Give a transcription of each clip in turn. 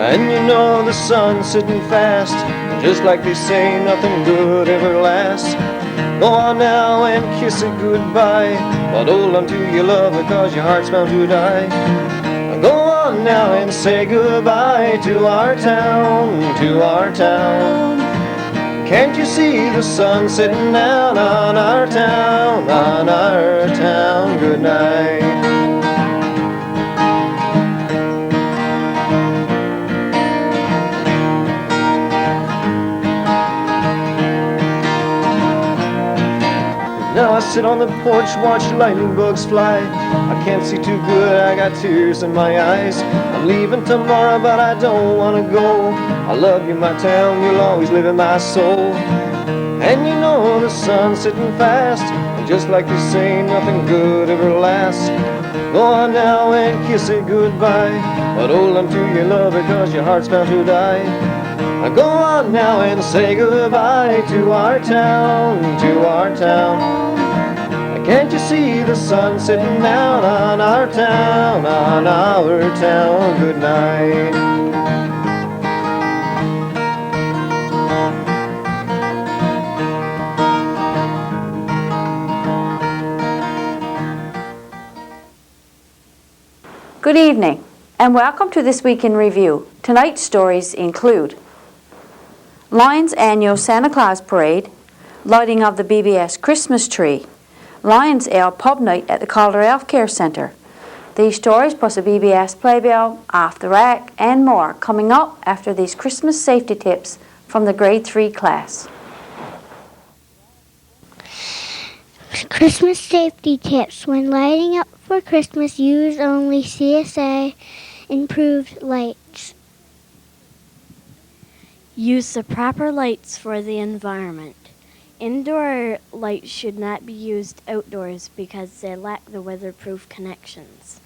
And you know the sun's sitting fast, just like they say nothing good ever lasts. Go on now and kiss it goodbye, but hold on to your love because your heart's bound to die. Go on now and say goodbye to our town, to our town. Can't you see the sun sitting down on our town, on our town? Good night. Now I sit on the porch, watch lightning bugs fly. I can't see too good, I got tears in my eyes. I'm leaving tomorrow, but I don't want to go. I love you, my town, you'll always live in my soul. And you know the sun's sitting fast, and just like they say, nothing good ever lasts. Go on now and kiss it goodbye, but hold on to your love because your heart's bound to die. Go on now and say goodbye to our town, to our town. Can't you see the sun sitting down on our town, on our town? Good night. Good evening, and welcome to This Week in Review. Tonight's stories include Lyons Annual Santa Claus Parade, lighting of the BBS Christmas tree, Lyons Ale Pub Night at the Calder Health Care Centre. These stories plus a BBS playbill, Off the Rack, and more coming up after these Christmas safety tips from the Grade 3 class. Christmas safety tips. When lighting up for Christmas, use only CSA improved lights. Use the proper lights for the environment. Indoor lights should not be used outdoors because they lack the weatherproof connections.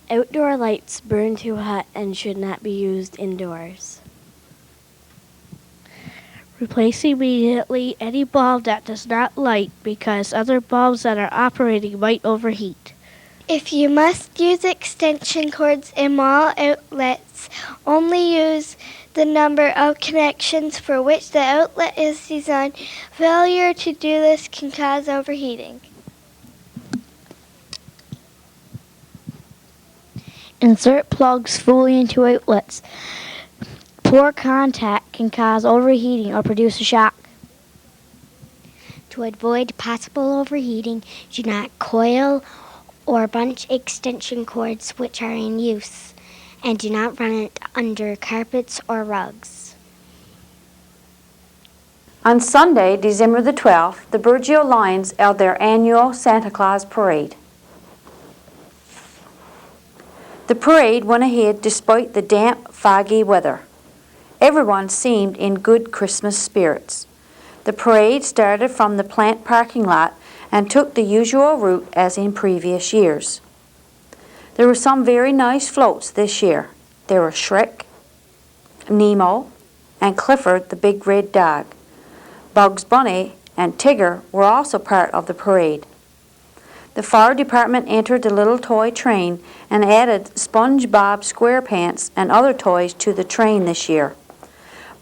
Outdoor lights burn too hot and should not be used indoors. Replace immediately any bulb that does not light because other bulbs that are operating might overheat. If you must use extension cords in mall outlets, only use the number of connections for which the outlet is designed. Failure to do this can cause overheating. Insert plugs fully into outlets. Poor contact can cause overheating or produce a shock. To avoid possible overheating, do not coil or bunch extension cords which are in use, and do not run it under carpets or rugs. On Sunday, December the 12th, the Burgeo Lions held their annual Santa Claus Parade. The parade went ahead despite the damp, foggy weather. Everyone seemed in good Christmas spirits. The parade started from the plant parking lot and took the usual route as in previous years. There were some very nice floats this year. There were Shrek, Nemo, and Clifford the big red dog. Bugs Bunny and Tigger were also part of the parade. The fire department entered the little toy train and added SpongeBob SquarePants and other toys to the train this year.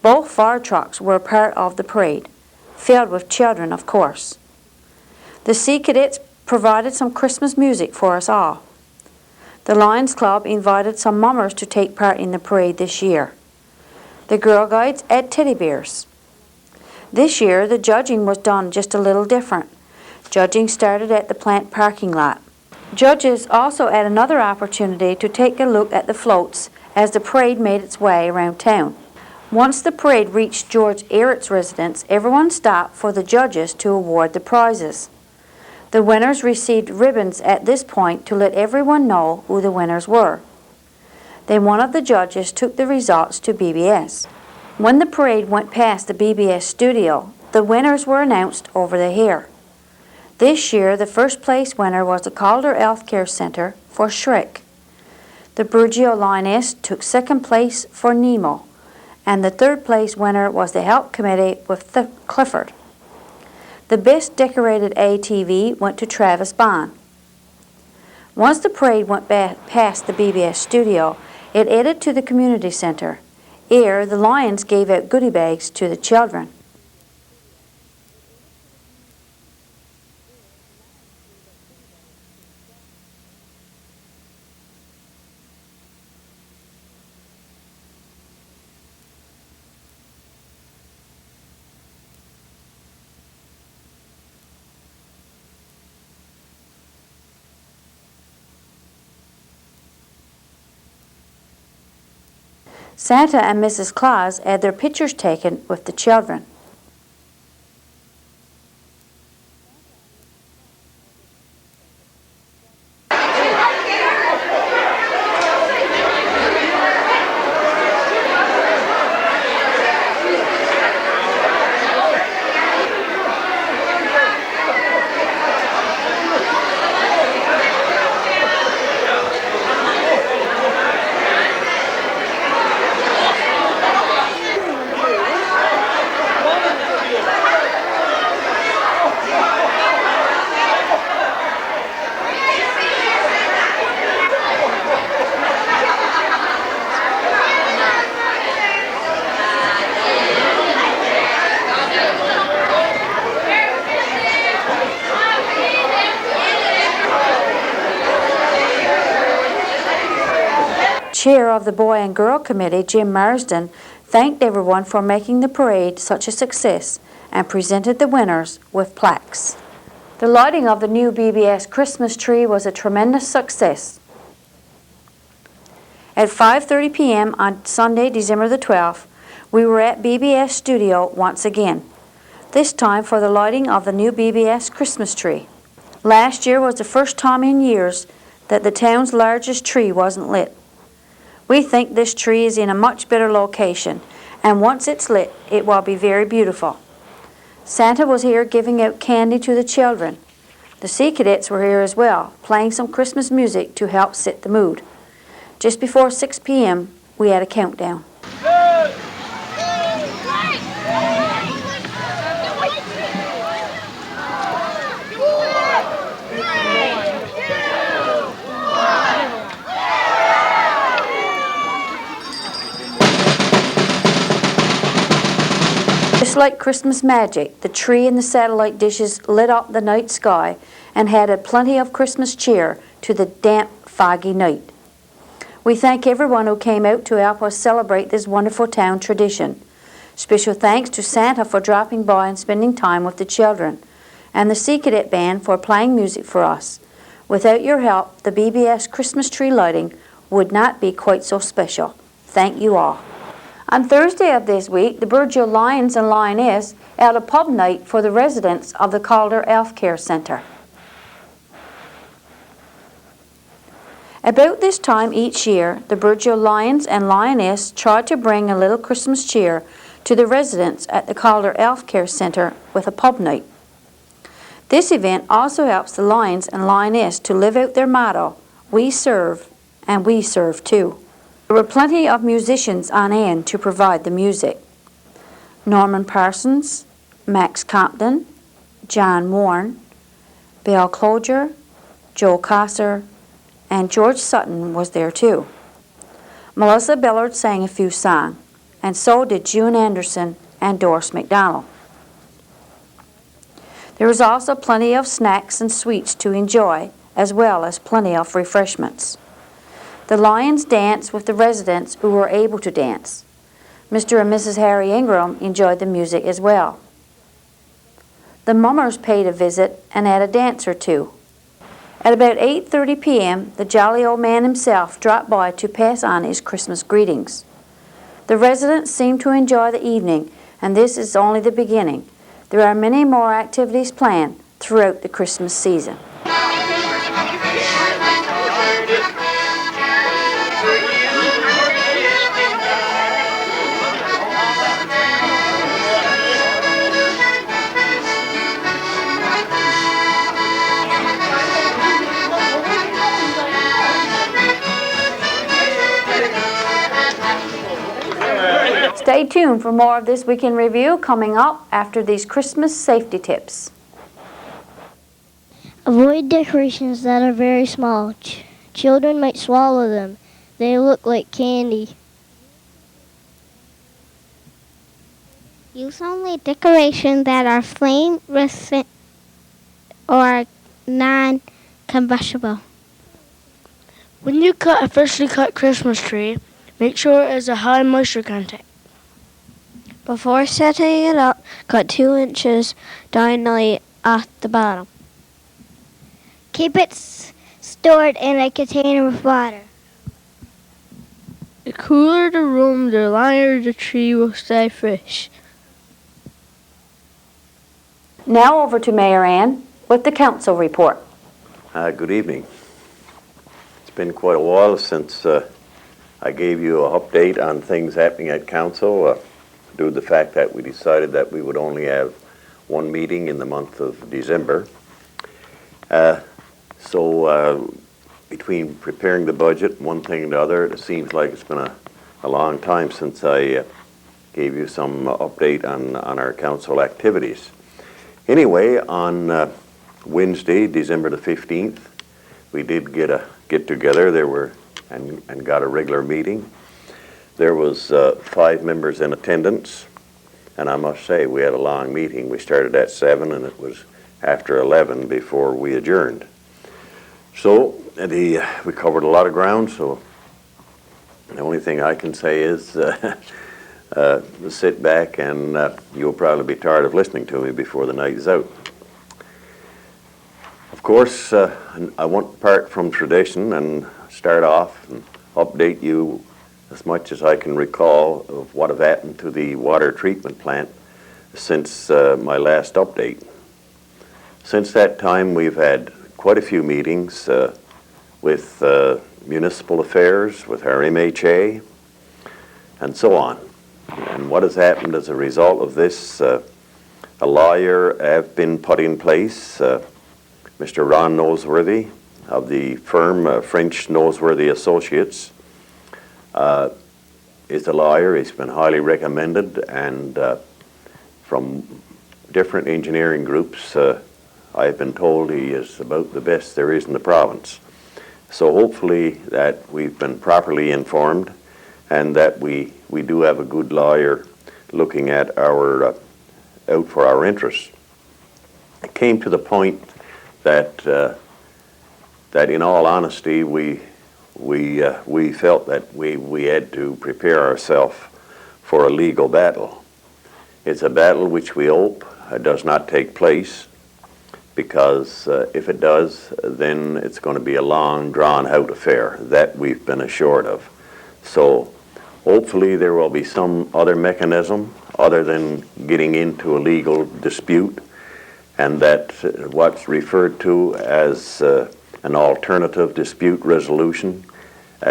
Both fire trucks were a part of the parade, filled with children, of course. The Sea Cadets provided some Christmas music for us all. The Lions Club invited some mummers to take part in the parade this year. The Girl Guides had teddy bears. This year, the judging was done just a little different. Judging started at the plant parking lot. Judges also had another opportunity to take a look at the floats as the parade made its way around town. Once the parade reached George Ehret's residence, everyone stopped for the judges to award the prizes. The winners received ribbons at this point to let everyone know who the winners were. Then one of the judges took the results to BBS. When the parade went past the BBS studio, the winners were announced over the air. This year, the first place winner was the Calder Health Care Centre for Shrek. The Burgeo Lioness took second place for Nemo, and the third place winner was the Help Committee with Clifford. The best decorated ATV went to Travis Bond. Once the parade went past the BBS studio, It headed to the community center. Here, the Lions gave out goodie bags to the children. Santa and Mrs. Claus had their pictures taken with the children. Chair of the Boy and Girl Committee, Jim Marsden, thanked everyone for making the parade such a success and presented the winners with plaques. The lighting of the new BBS Christmas tree was a tremendous success. At 5:30 p.m. on Sunday, December the 12th, we were at BBS Studio once again, this time for the lighting of the new BBS Christmas tree. Last year was the first time in years that the town's largest tree wasn't lit. We think this tree is in a much better location, and once it's lit, it will be very beautiful. Santa was here giving out candy to the children. The Sea Cadets were here as well, playing some Christmas music to help set the mood. Just before 6 p.m., we had a countdown. Just like Christmas magic, the tree and the satellite dishes lit up the night sky and added plenty of Christmas cheer to the damp, foggy night. We thank everyone who came out to help us celebrate this wonderful town tradition. Special thanks to Santa for dropping by and spending time with the children, and the Sea Cadet Band for playing music for us. Without your help, the BBS Christmas tree lighting would not be quite so special. Thank you all. On Thursday of this week, the Burgeo Lions and Lioness held a pub night for the residents of the Calder Health Care Centre. About this time each year, the Burgeo Lions and Lioness try to bring a little Christmas cheer to the residents at the Calder Health Care Centre with a pub night. This event also helps the Lions and Lioness to live out their motto, "We serve, and we serve too." There were plenty of musicians on hand to provide the music. Norman Parsons, Max Compton, John Warren, Bill Cloger, Joe Kosser, and George Sutton was there too. Melissa Billard sang a few songs, and so did June Anderson and Doris McDonald. There was also plenty of snacks and sweets to enjoy, as well as plenty of refreshments. The Lions danced with the residents who were able to dance. Mr. and Mrs. Harry Ingram enjoyed the music as well. The mummers paid a visit and had a dance or two. At about 8:30 p.m., the jolly old man himself dropped by to pass on his Christmas greetings. The residents seemed to enjoy the evening, and this is only the beginning. There are many more activities planned throughout the Christmas season. Stay tuned for more of this Week in Review coming up after these Christmas safety tips. Avoid decorations that are very small. Children might swallow them. They look like candy. Use only decorations that are flame resistant or non-combustible. When you cut a freshly cut Christmas tree, make sure it has a high moisture content. Before setting it up, cut 2 inches diagonally at the bottom. Keep it stored in a container with water. The cooler the room, the longer the tree will stay fresh. Now over to Mayor Ann with the council report. Good evening. It's been quite a while since I gave you an update on things happening at council due to the fact that we decided that we would only have one meeting in the month of December. So between preparing the budget, one thing and the other, it seems like it's been a long time since I gave you some update on our council activities. Anyway, on Wednesday, December the 15th, we did get together. There were and got a regular meeting. There was 5 members in attendance, and I must say we had a long meeting. We started at 7 and it was after 11 before we adjourned. So we covered a lot of ground, so the only thing I can say is sit back and you'll probably be tired of listening to me before the night is out. Of course, I won't depart from tradition and start off and update you as much as I can recall of what have happened to the water treatment plant since my last update. Since that time, we've had quite a few meetings with municipal affairs, with our MHA, and so on. And what has happened as a result of this, a lawyer have been put in place, Mr. Ron Noseworthy of the firm French Noseworthy Associates is a lawyer. He's been highly recommended, and from different engineering groups, I've been told he is about the best there is in the province. So hopefully that we've been properly informed and that we do have a good lawyer looking at out for our interests. It came to the point that in all honesty we felt that we had to prepare ourselves for a legal battle. It's a battle which we hope does not take place, because if it does, then it's going to be a long, drawn-out affair. That we've been assured of. So hopefully there will be some other mechanism other than getting into a legal dispute, and that what's referred to as an alternative dispute resolution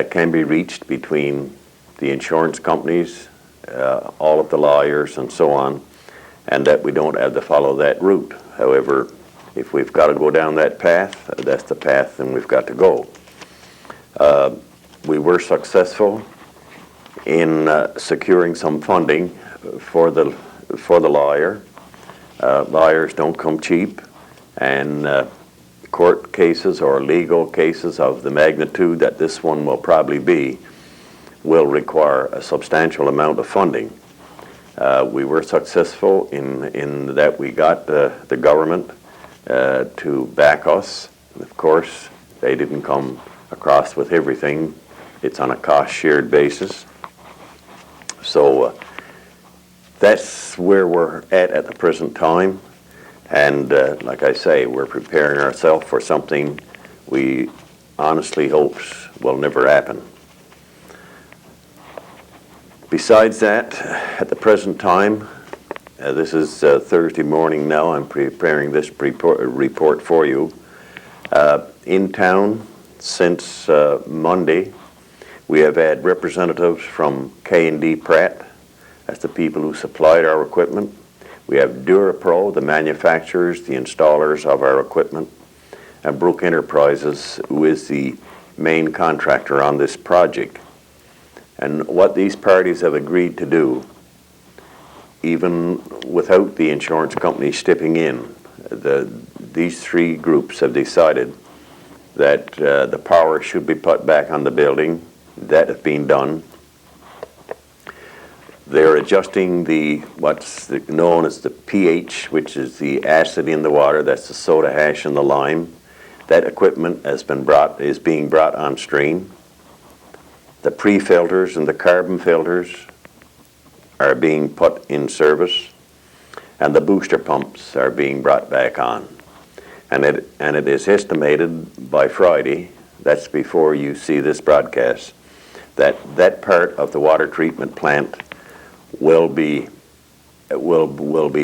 can be reached between the insurance companies, all of the lawyers, and so on, and that we don't have to follow that route. However, if we've got to go down that path, that's the path then we've got to go. We were successful in securing some funding for the lawyer. Lawyers don't come cheap, and court cases or legal cases of the magnitude that this one will probably be will require a substantial amount of funding. We were successful in that we got the government to back us. Of course, they didn't come across with everything. It's on a cost-shared basis. So that's where we're at the present time. And like I say, we're preparing ourselves for something we honestly hope will never happen. Besides that, at the present time, this is Thursday morning now, I'm preparing this report for you. In town, since Monday, we have had representatives from K&D Pratt, that's the people who supplied our equipment. We have DuraPro, the manufacturers, the installers of our equipment, and Brook Enterprises, who is the main contractor on this project. And what these parties have agreed to do, even without the insurance company stepping in, these 3 groups have decided that the power should be put back on the building that have been done. They're adjusting what's known as the pH, which is the acid in the water. That's the soda ash and the lime. That equipment is being brought on stream. The pre-filters and the carbon filters are being put in service, and the booster pumps are being brought back on. And it is estimated by Friday, that's before you see this broadcast, that part of the water treatment plant will be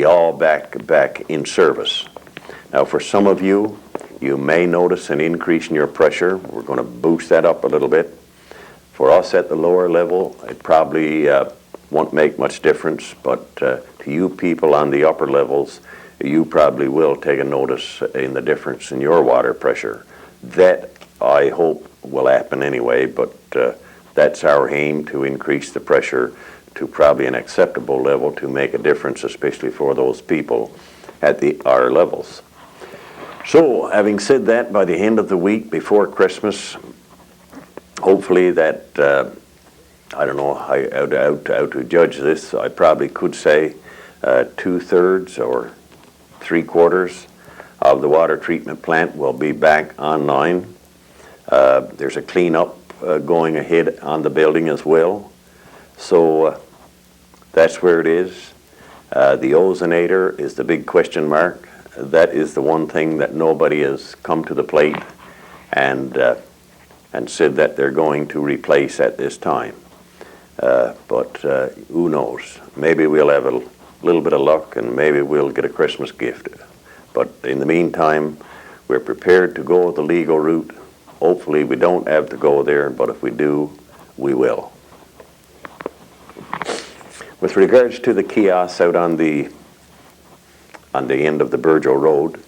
all back in service. Now, for some of you, you may notice an increase in your pressure. We're going to boost that up a little bit. For us at the lower level, it probably won't make much difference, but to you people on the upper levels, you probably will take a notice in the difference in your water pressure. That, I hope, will happen anyway, but that's our aim, to increase the pressure to probably an acceptable level to make a difference, especially for those people at our levels. So, having said that, by the end of the week before Christmas, hopefully that, I don't know how to judge this, I probably could say 2/3 or 3/4 of the water treatment plant will be back online. There's a cleanup going ahead on the building as well. So that's where it is. The ozonator is the big question mark. That is the one thing that nobody has come to the plate and said that they're going to replace at this time. But who knows? Maybe we'll have a little bit of luck and maybe we'll get a Christmas gift. But in the meantime, we're prepared to go the legal route. Hopefully we don't have to go there, but if we do, we will. With regards to the kiosks out on the end of the Burgeo Road,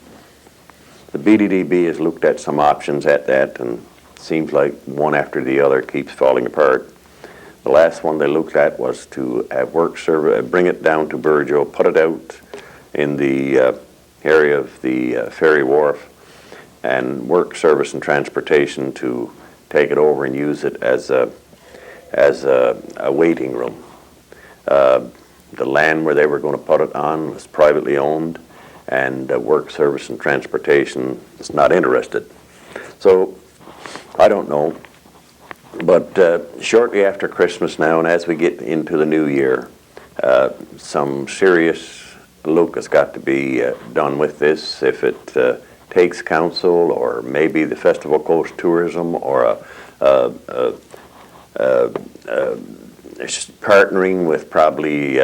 the BDDB has looked at some options at that, and it seems like one after the other keeps falling apart. The last one they looked at was to have work service, bring it down to Burgeo, put it out in the area of the ferry wharf, and work service and transportation to take it over and use it as a waiting room. The land where they were going to put it on was privately owned, and work service and transportation is not interested. So I don't know, but shortly after Christmas now, and as we get into the new year, some serious look has got to be done with this. If it takes council, or maybe the Festival Coast Tourism, or partnering with probably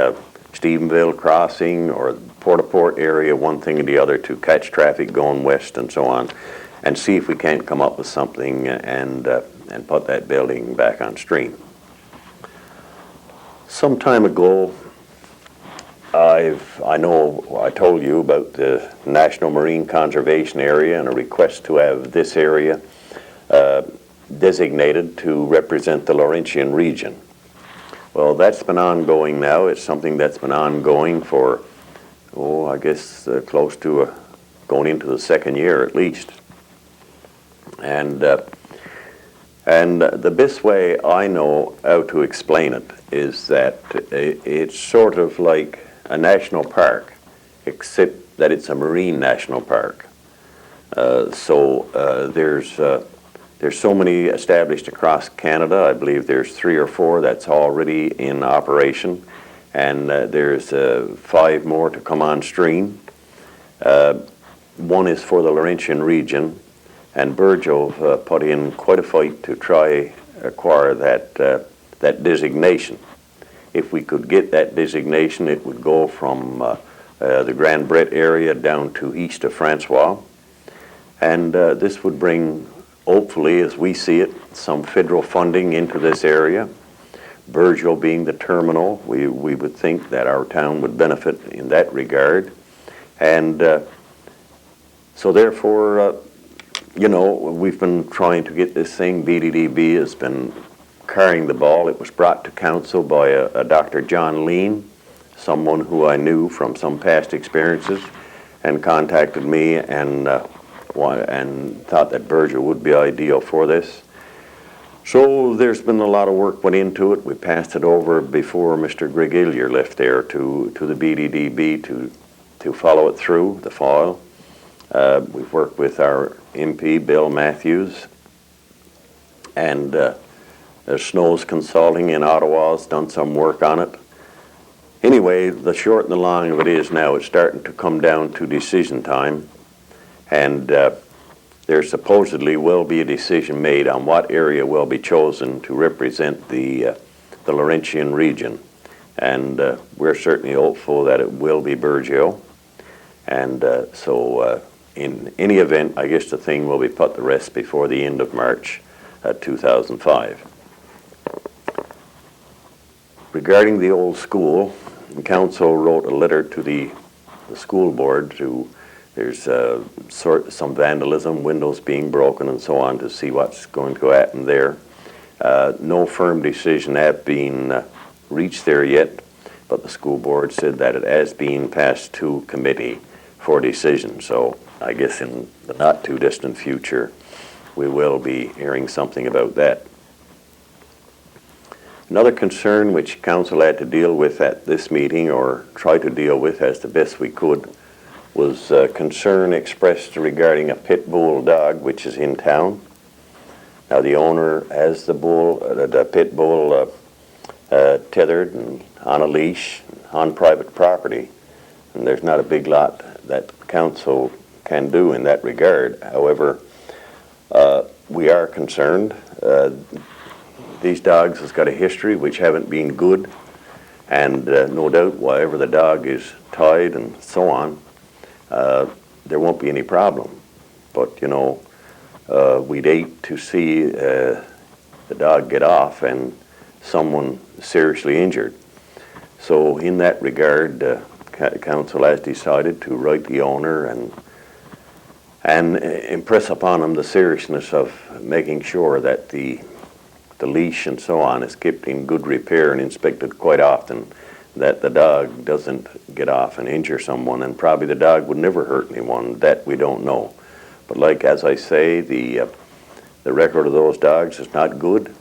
Stephenville Crossing or Port-au-Port area, one thing or the other, to catch traffic going west and so on, and see if we can't come up with something and put that building back on stream. Some time ago, I know I told you about the National Marine Conservation Area and a request to have this area designated to represent the Laurentian region. Well, that's been ongoing now. It's something that's been ongoing for, I guess close to going into the second year at least. And the best way I know how to explain it is that it's sort of like a national park, except that it's a marine national park. There's so many established across Canada. I believe there's 3 or 4 that's already in operation, and there's 5 more to come on stream. One is for the Laurentian region, and Burgeo put in quite a fight to try acquire that designation. If we could get that designation, it would go from the Grand Brett area down to east of Francois, and this would bring, hopefully, as we see it, some federal funding into this area. Burgeo being the terminal, we would think that our town would benefit in that regard. And so therefore, we've been trying to get this thing. BDDB has been carrying the ball. It was brought to council by a Dr. John Lean, someone who I knew from some past experiences, and contacted me and thought that Burgeo would be ideal for this. So there's been a lot of work went into it. We passed it over before Mr. Grigillier left there to the BDDB to follow it through, the file. We've worked with our MP, Bill Matthews, and Snow's Consulting in Ottawa has done some work on it. Anyway, the short and the long of it is now it's starting to come down to decision time, and there supposedly will be a decision made on what area will be chosen to represent the Laurentian region. And we're certainly hopeful that it will be Burgeo. And so in any event, I guess the thing will be put to rest before the end of March 2005. Regarding the old school, the council wrote a letter to the school board to there's some vandalism, windows being broken and so on, to see what's going to happen there. No firm decision has been reached there yet, but the school board said that it has been passed to committee for decision. So I guess in the not too distant future, we will be hearing something about that. Another concern which council had to deal with at this meeting, or try to deal with as the best we could, was concern expressed regarding a pit bull dog which is in town. Now the owner has the pit bull tethered and on a leash on private property, and there's not a big lot that council can do in that regard. However, we are concerned. These dogs has got a history which haven't been good, and no doubt wherever the dog is tied and so on, there won't be any problem. But you know, we'd hate to see the dog get off and someone seriously injured. So in that regard, council has decided to write the owner and impress upon him the seriousness of making sure that the leash and so on is kept in good repair and inspected quite often, that the dog doesn't get off and injure someone, and probably the dog would never hurt anyone. That we don't know. But like as I say, the record of those dogs is not good.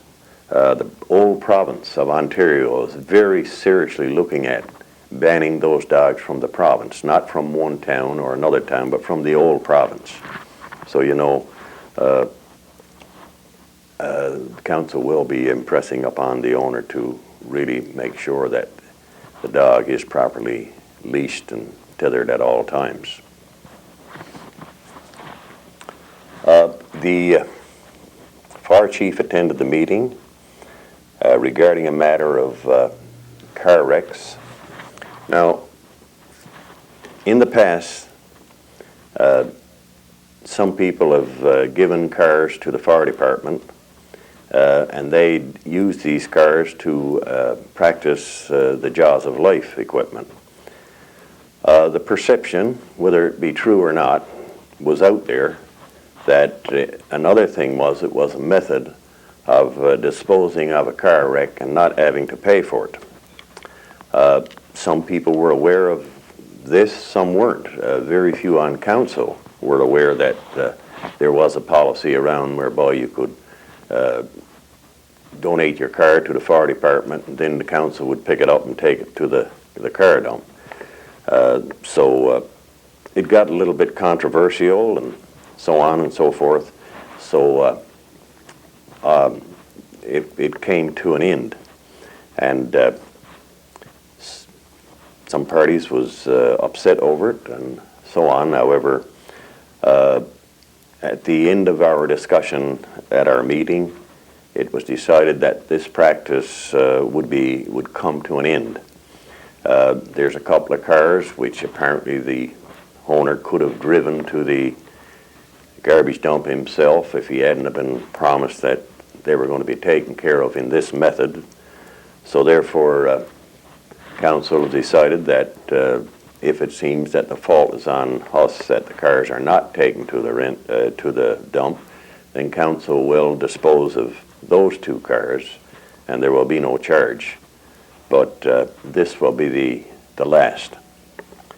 The old province of Ontario is very seriously looking at banning those dogs from the province, not from one town or another town, but from the old province. So you know, council will be impressing upon the owner to really make sure that the dog is properly leashed and tethered at all times. The fire chief attended the meeting regarding a matter of car wrecks. Now, in the past, some people have given cars to the fire department, and they use these cars to practice the jaws of life equipment. The perception, whether it be true or not, was out there that another thing was it was a method of disposing of a car wreck and not having to pay for it. Some people were aware of this, some weren't. Very few on council were aware that there was a policy around whereby you could donate your car to the fire department, and then the council would pick it up and take it to the car dump. So it got a little bit controversial and so on and so forth. So it came to an end, and some parties was upset over it and so on. However, at the end of our discussion at our meeting, it was decided that this practice would come to an end. There's a couple of cars which apparently the owner could have driven to the garbage dump himself if he hadn't have been promised that they were going to be taken care of in this method. So therefore, council decided that if it seems that the fault is on us, that the cars are not taken to the dump, then council will dispose of those two cars, and there will be no charge. But this will be the last.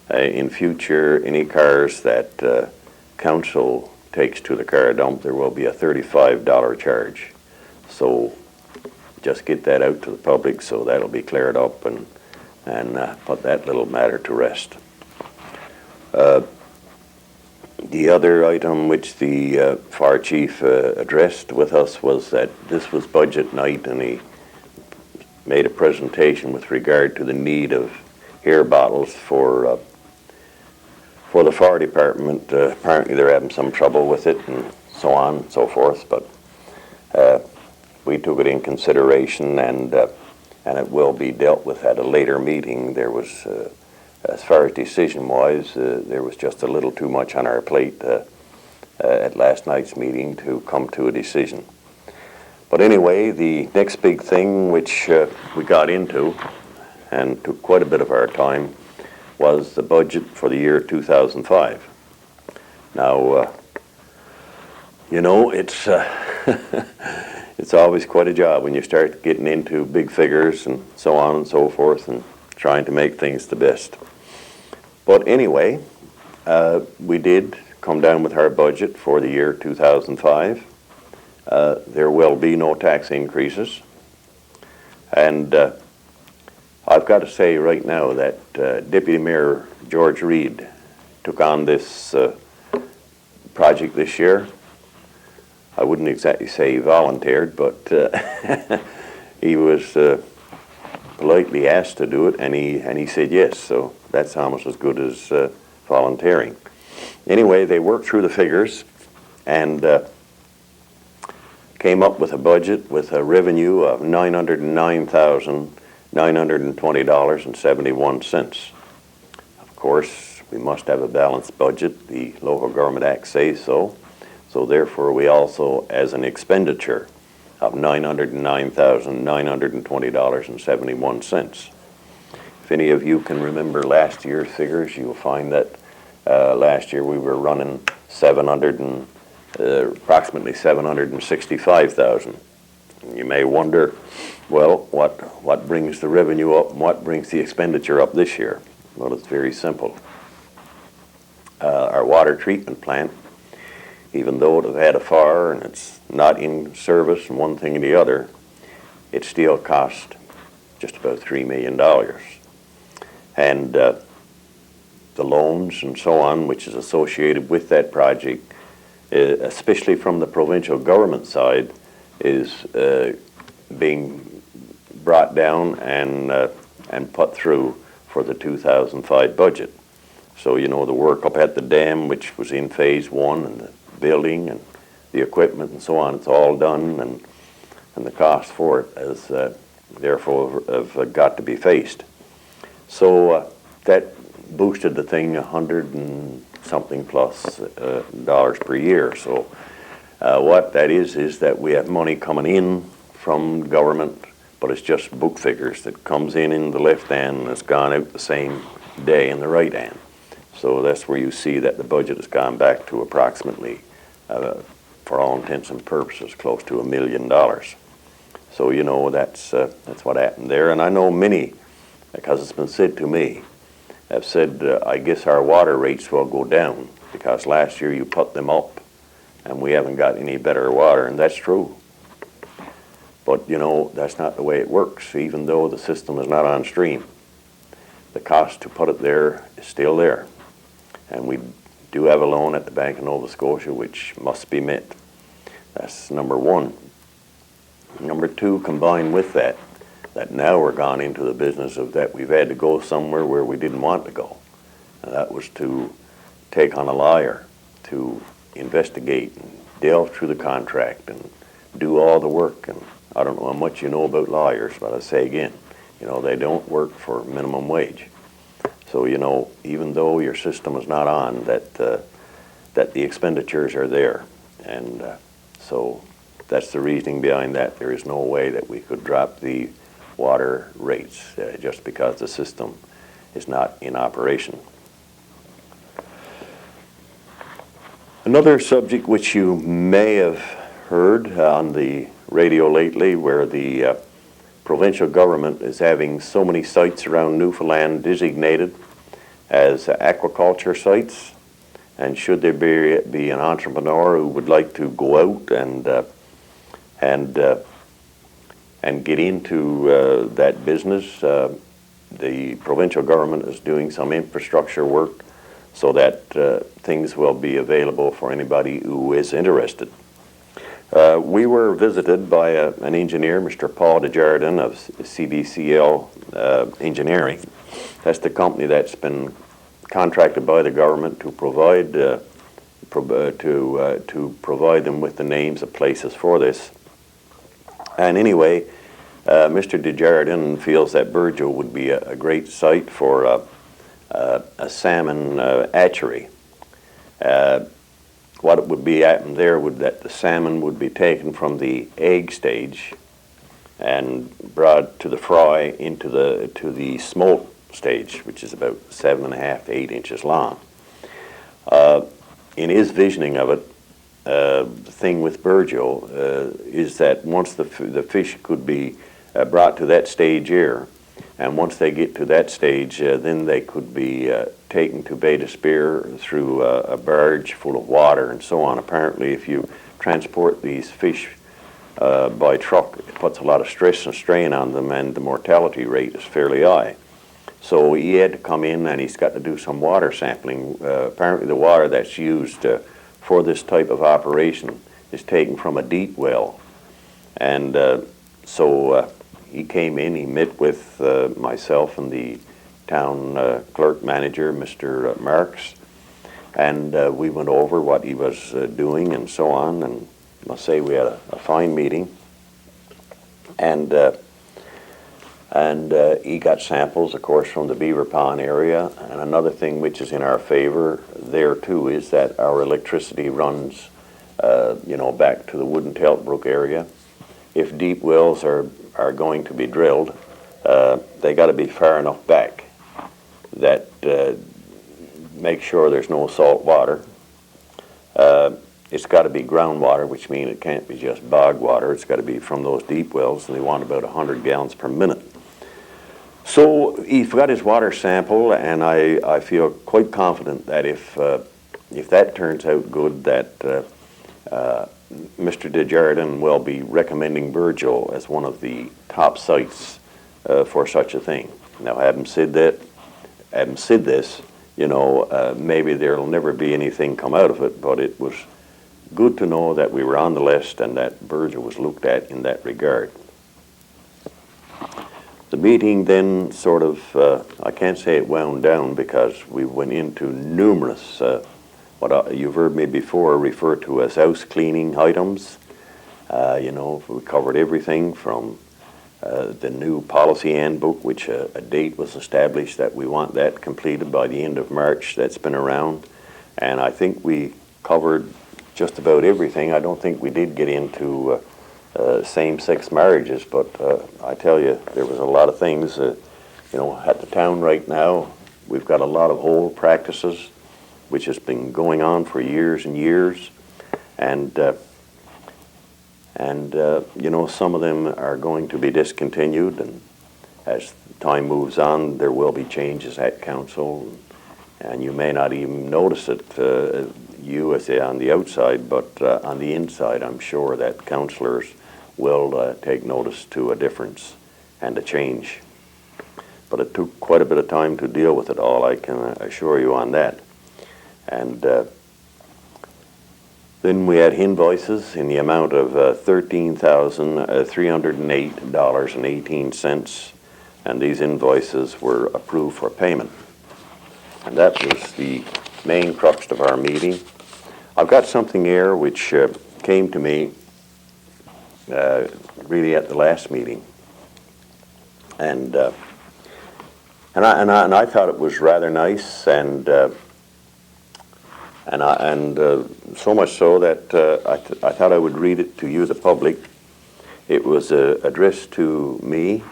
In future, any cars that council takes to the car dump, there will be a $35 charge. So just get that out to the public so that'll be cleared up and put that little matter to rest. The other item which the fire chief addressed with us was that this was budget night, and he made a presentation with regard to the need of air bottles for the fire department. Apparently they're having some trouble with it and so on and so forth, but we took it in consideration, and it will be dealt with at a later meeting. There was, as far as decision-wise, there was just a little too much on our plate at last night's meeting to come to a decision. But anyway, the next big thing which we got into and took quite a bit of our time was the budget for the year 2005. Now, you know, it's it's always quite a job when you start getting into big figures and so on and so forth and trying to make things the best. But anyway, we did come down with our budget for the year 2005. There will be no tax increases. And I've got to say right now that Deputy Mayor George Reed took on this project this year. I wouldn't exactly say he volunteered, but he was politely asked to do it, and he said yes, so that's almost as good as volunteering. Anyway, they worked through the figures and came up with a budget with a revenue of $909,920.71. Of course, we must have a balanced budget. The Local Government Act says so. So therefore, we also, as an expenditure of $909,920.71. If any of you can remember last year's figures, you'll find that last year we were running approximately $765,000. You may wonder, well, what brings the revenue up and what brings the expenditure up this year? Well, it's very simple. Our water treatment plant, even though it had a fire and it's not in service and one thing and the other, it still cost just about $3 million. And the loans and so on, which is associated with that project, especially from the provincial government side, is being brought down and put through for the 2005 budget. So, you know, the work up at the dam, which was in phase 1, and the building and the equipment and so on, it's all done, and the cost for it has therefore have got to be faced. So that boosted the thing $100 and something plus dollars per year. So what that is that we have money coming in from government, but it's just book figures that comes in the left hand and it's gone out the same day in the right hand. So that's where you see that the budget has gone back to approximately, for all intents and purposes, close to $1 million. So, you know, that's what happened there. And I know many, because it's been said to me, have said, I guess our water rates will go down because last year you put them up and we haven't got any better water, and that's true. But, you know, that's not the way it works. Even though the system is not on stream, the cost to put it there is still there. And we do have a loan at the Bank of Nova Scotia which must be met. That's number one. Number two, combined with that now we're gone into the business of that we've had to go somewhere where we didn't want to go. And that was to take on a lawyer, to investigate and delve through the contract and do all the work. And I don't know how much you know about lawyers, but I say again, you know, they don't work for minimum wage. So, you know, even though your system is not on, that the expenditures are there. And so that's the reasoning behind that. There is no way that we could drop the water rates just because the system is not in operation. Another subject which you may have heard on the radio lately, where the provincial government is having so many sites around Newfoundland designated as aquaculture sites, and should there be an entrepreneur who would like to go out and and get into that business. The provincial government is doing some infrastructure work so that things will be available for anybody who is interested. We were visited by an engineer, Mr. Paul Desjardins of CBCL Engineering. That's the company that's been contracted by the government to provide provide them with the names of places for this. And anyway, Mr. Desjardins feels that Burgeo would be a great site for a salmon hatchery. What it would be happening there would that the salmon would be taken from the egg stage and brought to the fry into the smolt stage, which is about 7.5 to 8 inches long. In his visioning of it, the thing with Burgeo is that once the fish could be brought to that stage here, and once they get to that stage, then they could be taken to Bay de Spear through a barge full of water and so on. Apparently, if you transport these fish by truck, it puts a lot of stress and strain on them, and the mortality rate is fairly high. So he had to come in, and he's got to do some water sampling. Apparently, the water that's used for this type of operation is taken from a deep well. And so he came in, he met with myself and the town clerk manager, Mr. Marks, and we went over what he was doing and so on, and I must say we had a fine meeting. And he got samples, of course, from the Beaver Pond area. And another thing which is in our favor there too is that our electricity runs, back to the Wooden Teltbrook area. If deep wells are going to be drilled, they got to be far enough back that make sure there's no salt water. It's got to be groundwater, which means it can't be just bog water. It's got to be from those deep wells, and they want about 100 gallons per minute. So he got his water sample, and I feel quite confident that if that turns out good, that Mr. Desjardins will be recommending Burgeo as one of the top sites for such a thing. Now, having said this, maybe there'll never be anything come out of it, but it was good to know that we were on the list and that Burgeo was looked at in that regard. The meeting then sort of, I can't say it wound down because we went into numerous, what you've heard me before refer to as house cleaning items. We covered everything from the new policy handbook, which a date was established that we want that completed by the end of March. That's been around. And I think we covered just about everything. I don't think we did get into same-sex marriages, but I tell you, there was a lot of things. At the town right now, we've got a lot of old practices, which has been going on for years and years, and some of them are going to be discontinued, and as time moves on, there will be changes at council, and you may not even notice it, on the outside, but on the inside, I'm sure that councillors will take notice to a difference and a change. But it took quite a bit of time to deal with it all, I can assure you on that. And then we had invoices in the amount of $13,308.18, and these invoices were approved for payment. And that was the main crux of our meeting. I've got something here which came to me really at the last meeting, and I thought it was rather nice, and so much so that I thought I would read it to you, the public. It was addressed to me.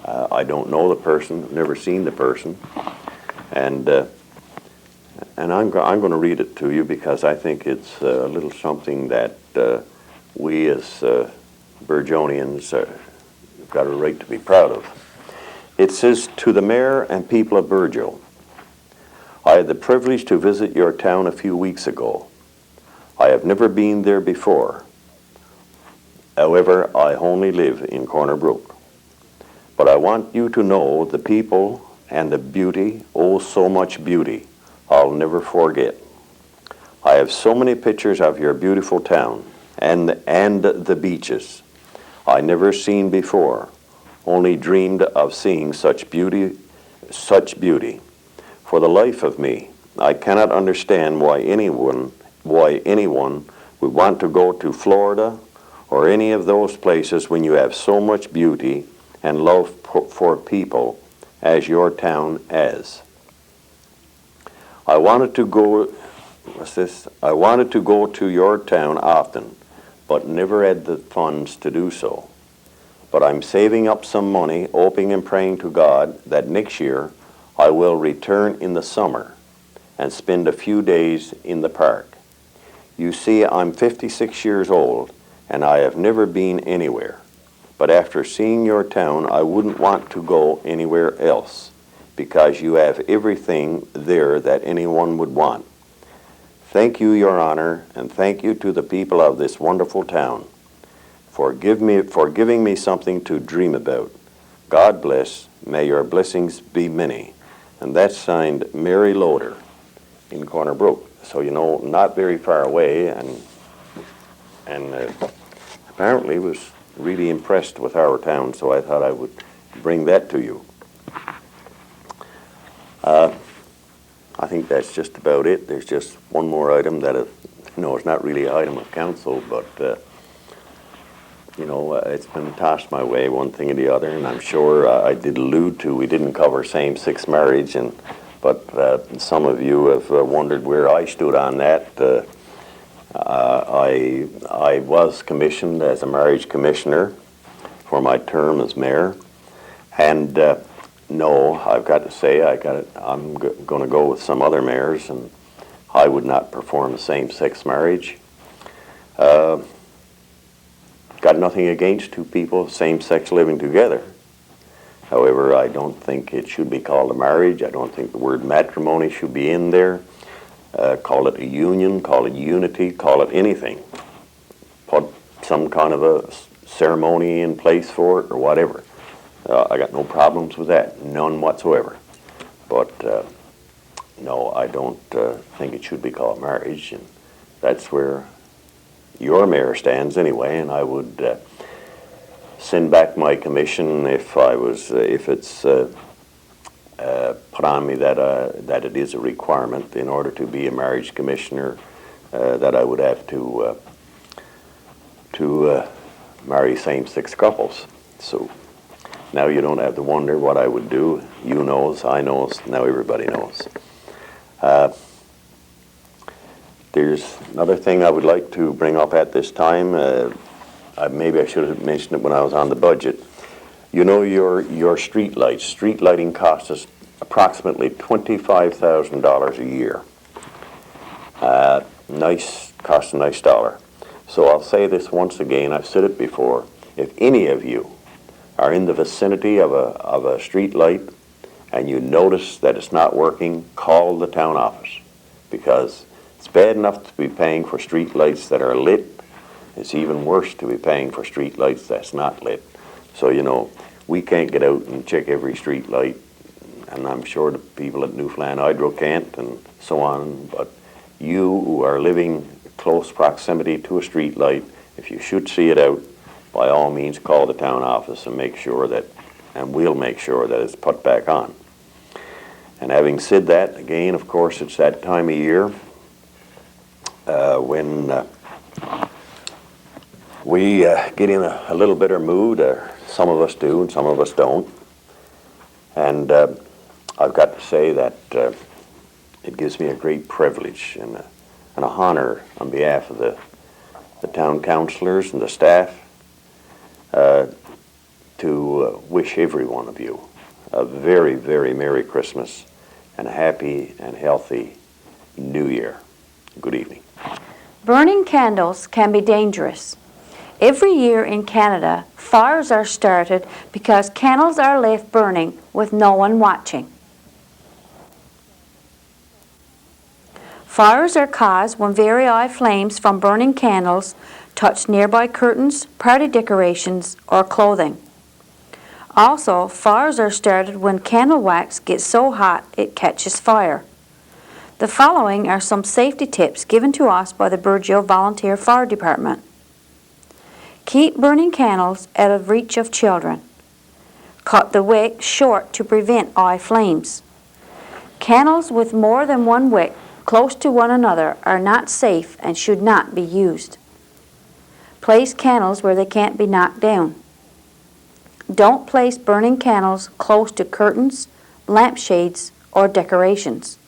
I don't know the person, never seen the person, and I'm going to read it to you because I think it's a little something that we as Burgeonians have got a right to be proud of. It says, "To the Mayor and people of Burgeo, I had the privilege to visit your town a few weeks ago. I have never been there before. However, I only live in Corner Brook. But I want you to know the people and the beauty, oh so much beauty, I'll never forget. I have so many pictures of your beautiful town and the beaches I never seen before, only dreamed of seeing such beauty, such beauty. For the life of me, I cannot understand why anyone would want to go to Florida or any of those places when you have so much beauty and love for people as your town has. I wanted to go to your town often, but never had the funds to do so. But I'm saving up some money, hoping and praying to God that next year I will return in the summer and spend a few days in the park. You see, I'm 56 years old, and I have never been anywhere. But after seeing your town, I wouldn't want to go anywhere else, because you have everything there that anyone would want. Thank you, Your Honor, and thank you to the people of this wonderful town for giving me something to dream about. God bless. May your blessings be many. And that's signed Mary Loader in Corner Brook. So, you know, not very far away, and apparently was really impressed with our town, so I thought I would bring that to you. I think that's just about it. There's just one more item that, it's not really an item of council, but it's been tossed my way, one thing or the other, and I'm sure I did allude to, we didn't cover same-sex marriage, but some of you have wondered where I stood on that. I was commissioned as a marriage commissioner for my term as mayor, and no, I've got to say, I'm going to go with some other mayors, and I would not perform a same-sex marriage. Got nothing against two people same-sex living together. However, I don't think it should be called a marriage. I don't think the word matrimony should be in there. Call it a union, call it unity, call it anything. Put some kind of a ceremony in place for it or whatever. I got no problems with that, none whatsoever. But no, I don't think it should be called marriage, and that's where your mayor stands anyway, and I would send back my commission if it's put on me that it is a requirement in order to be a marriage commissioner, that I would have to marry same-sex couples. So now you don't have to wonder what I would do. You knows, I knows, now everybody knows. There's another thing I would like to bring up at this time. Maybe I should have mentioned it when I was on the budget. You know, your street lights. Street lighting costs us approximately $25,000 a year. Costs a nice dollar. So I'll say this once again. I've said it before. If any of you are in the vicinity of a street light and you notice that it's not working, call the town office, because it's bad enough to be paying for street lights that are lit. It's even worse to be paying for street lights that's not lit. So, we can't get out and check every street light, and I'm sure the people at Newfoundland Hydro can't, and so on. But you who are living close proximity to a street light, if you should see it out, by all means call the town office and we'll make sure that it's put back on. And having said that, again, of course, it's that time of year when we get in a little bitter mood. Some of us do and some of us don't. And I've got to say that it gives me a great privilege and an honor on behalf of the town councilors and the staff to wish every one of you a very, very Merry Christmas and a happy and healthy New Year. Good evening. Burning candles can be dangerous. Every year in Canada, fires are started because candles are left burning with no one watching. Fires are caused when very high flames from burning candles touch nearby curtains, party decorations, or clothing. Also, fires are started when candle wax gets so hot it catches fire. The following are some safety tips given to us by the Burgeo Volunteer Fire Department. Keep burning candles out of reach of children. Cut the wick short to prevent eye flames. Candles with more than one wick close to one another are not safe and should not be used. Place candles where they can't be knocked down. Don't place burning candles close to curtains, lampshades, or decorations.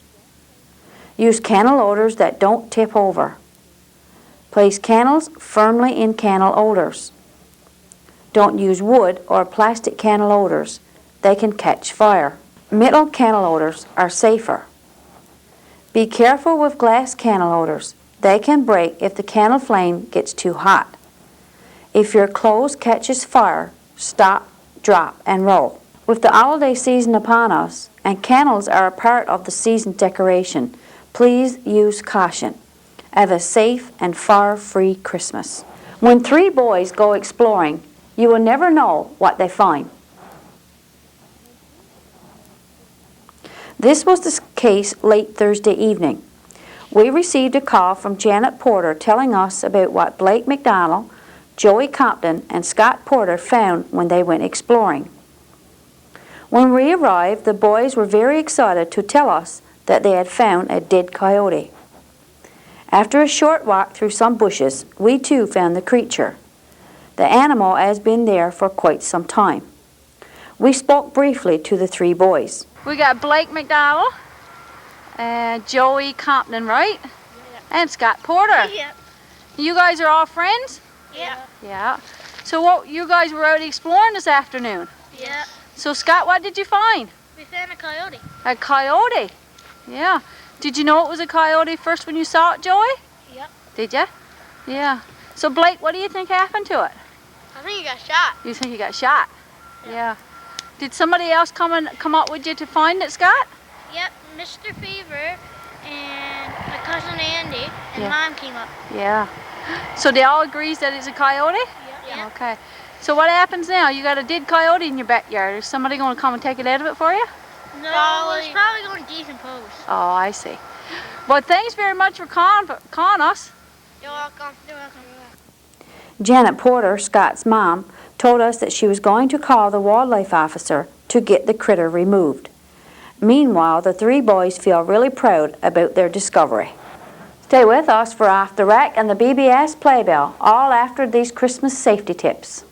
Use candle holders that don't tip over. Place candles firmly in candle holders. Don't use wood or plastic candle holders. They can catch fire. Metal candle holders are safer. Be careful with glass candle holders. They can break if the candle flame gets too hot. If your clothes catches fire, stop, drop, and roll. With the holiday season upon us, and candles are a part of the season decoration, please use caution. Have a safe and fire-free Christmas. When 3 boys go exploring, you will never know what they find. This was the case late Thursday evening. We received a call from Janet Porter telling us about what Blake McDonald, Joey Compton, and Scott Porter found when they went exploring. When we arrived, the boys were very excited to tell us that they had found a dead coyote. After a short walk through some bushes, we too found the creature. The animal has been there for quite some time. We spoke briefly to the 3 boys. We got Blake McDonald and Joey Compton, right? Yeah. And Scott Porter. Yeah. You guys are all friends? Yeah. Yeah. So what, you guys were out exploring this afternoon? Yeah. So Scott, what did you find? We found a coyote. A coyote? Yeah. Did you know it was a coyote first when you saw it, Joey? Yep. Did you? Yeah. So Blake, what do you think happened to it? I think he got shot. You think he got shot? Yeah. Did somebody else come up with you to find it, Scott? Yep, Mr. Fever and my cousin Andy and Yeah. Mom came up. Yeah. So they all agrees that it's a coyote? Yeah. Okay. So what happens now? You got a dead coyote in your backyard. Is somebody going to come and take it out of it for you? No, it's probably going to decompose. Oh, I see. Well, thanks very much for calling us. You're welcome. You're welcome. Janet Porter, Scott's mom, told us that she was going to call the wildlife officer to get the critter removed. Meanwhile, the 3 boys feel really proud about their discovery. Stay with us for Off the Rack and the BBS Playbill, all after these Christmas safety tips.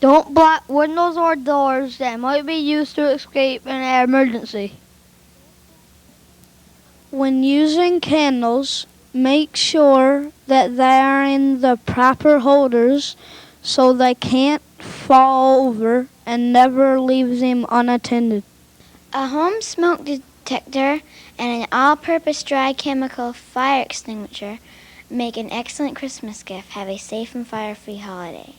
Don't block windows or doors that might be used to escape in an emergency. When using candles, make sure that they are in the proper holders so they can't fall over, and never leave them unattended. A home smoke detector and an all-purpose dry chemical fire extinguisher make an excellent Christmas gift. Have a safe and fire-free holiday.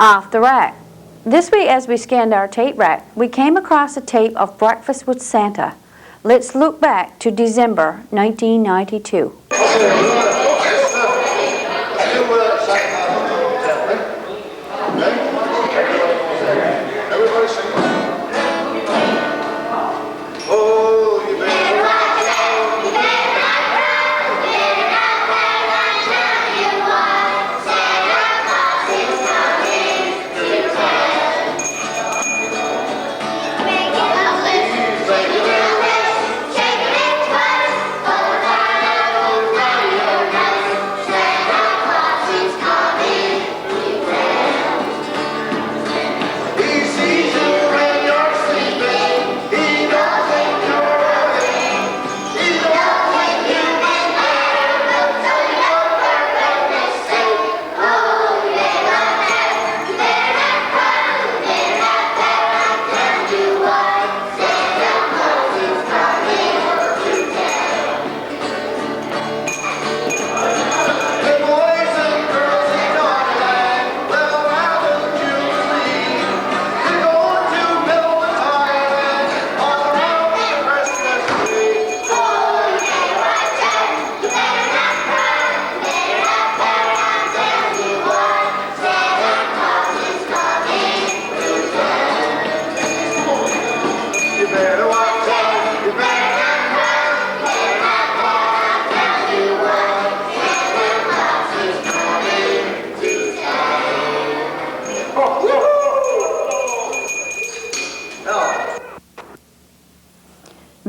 Off the Rack. This week, as we scanned our tape rack, we came across a tape of Breakfast with Santa. Let's look back to December 1992.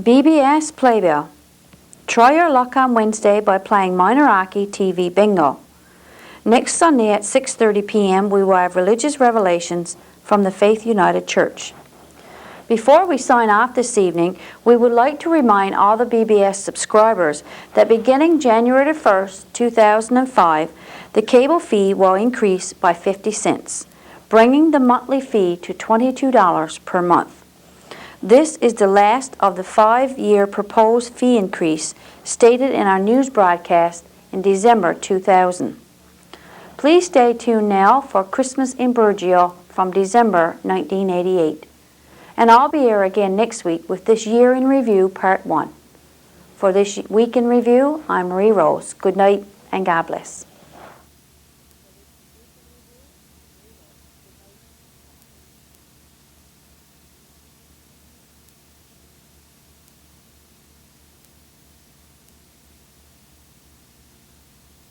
BBS Playbill. Try your luck on Wednesday by playing Minoraki TV Bingo. Next Sunday at 6:30 p.m. we will have Religious Revelations from the Faith United Church. Before we sign off this evening, we would like to remind all the BBS subscribers that beginning January 1st, 2005, the cable fee will increase by 50 cents, bringing the monthly fee to $22 per month. This is the last of the 5-year proposed fee increase stated in our news broadcast in December 2000. Please stay tuned now for Christmas in Burgeo from December 1988. And I'll be here again next week with this Year in Review Part 1. For this Week in Review, I'm Marie Rose. Good night and God bless.